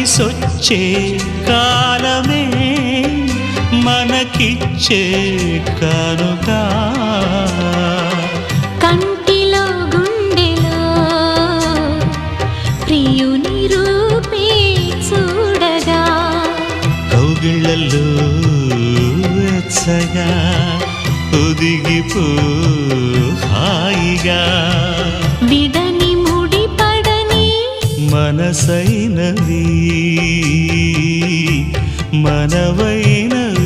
కలిసొచ్చే కాలమే మనకిచ్చే కానుక. కంటిలో గుండెలో ప్రియుని రూపే చూడగా, కౌగిళ్ళల్లో వెచ్చగా ఒదిగిపో హాయిగా. విడని ముడిపడని మనసైనవి మనవైనవి